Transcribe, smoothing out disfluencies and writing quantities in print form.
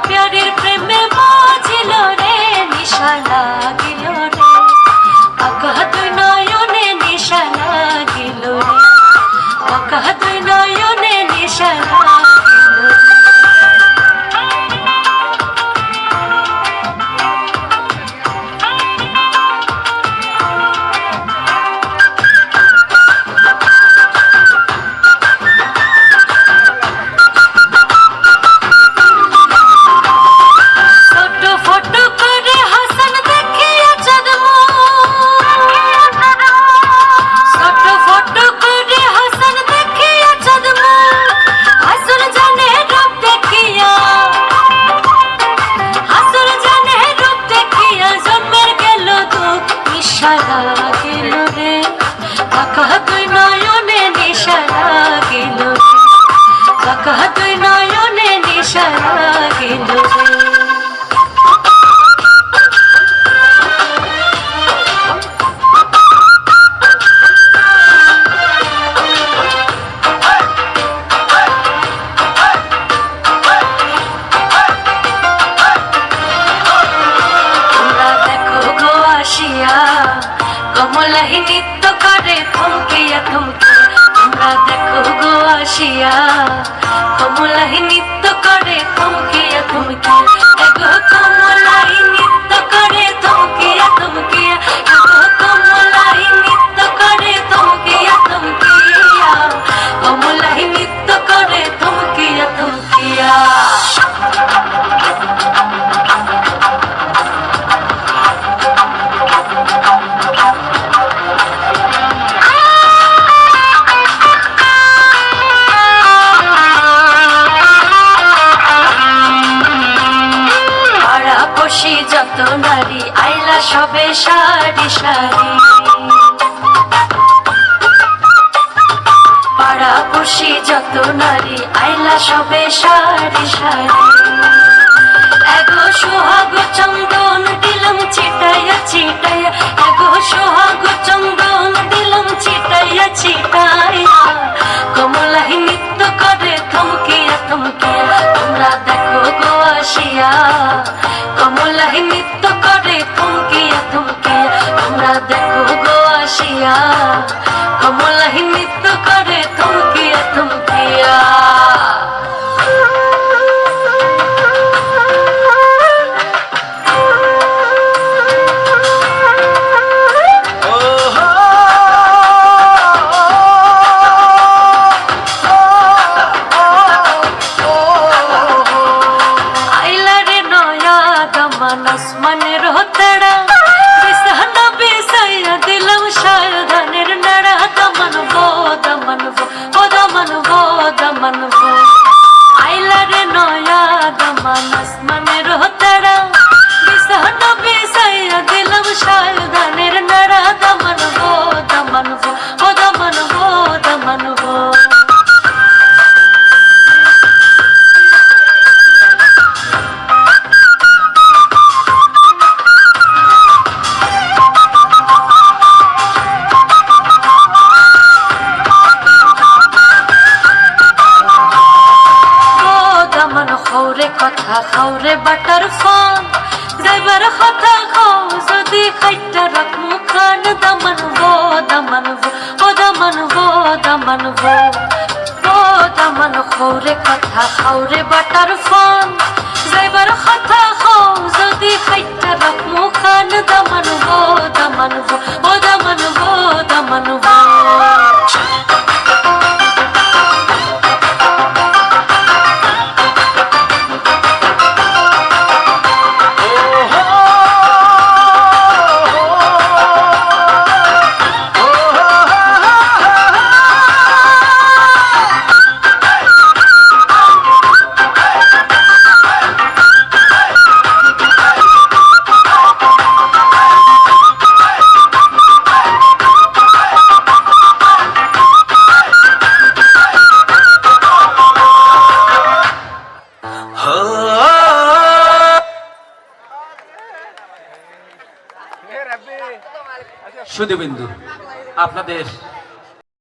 প্যারের প্রেমে বাজিল রে নিশা লাগিল রে আকা দুই নয়নে নিশা লাগিল রে আকা দুই নয়নে নিশা লাগিল রে কমলাহি নৃত্য করে থমকিয়া থমকিয়া তোমরা দেখো গো আসিয়া কমলাহি নৃত্য করে থমকিয়া থমকিয়া এগো কমলাহি নৃত্য করে থমকিয়া থমকিয়া এগো কমলাহি নৃত্য করে থমকিয়া থমকিয়া কমলাহি নৃত্য করে থমকিয়া থমকিয়া যত নারী আইলা সবে সারি সারি পাড়া বসি যত নারী আইলা সবে সারি সারি এগো সোহাগ চন্দন দিলাম ছিটাইয়া ছিটাইয়া এগো সোহাগ চন্দন দিলাম ছিটাইয়া ছিটাইয়া কমলাহি নৃত্য করে থমকিয়া থমকিয়া তোমরা দেখো গো আসিয়া কমলাহি নৃত্য করে থমকিয়া থমকিয়া তোমরা দেখো গো আসিয়া কমলাহি নৃত্য করে থমকিয়া থমকিয়া আসমানের হতড়া বিছানা বিছাইয়া দিলাম সায়ধানের নাড়া দমন গো দমন গো ও দমন গো দমন গো আইলা রে নয়া দমন আসমানের হতড়া বিছানা বিছাইয়া দিলাম সায়ধানের নাড়া দমন গো দমন গো ও দমন গো দমন গো কথা খাওরে বাটার ফান যাইবার কথা খাও যদি খাইটা রাখ মুখান দামান গো দামান গো ও দামান গো দামান গো ও দামান খাওরে কথা খাওরে বাটার ফান যাইবার কথা খাও যদি খাইটা রাখ মুখান দামান গো দামান গো ও দামান গো দামান গো সুধীবিন্দু আপনাদের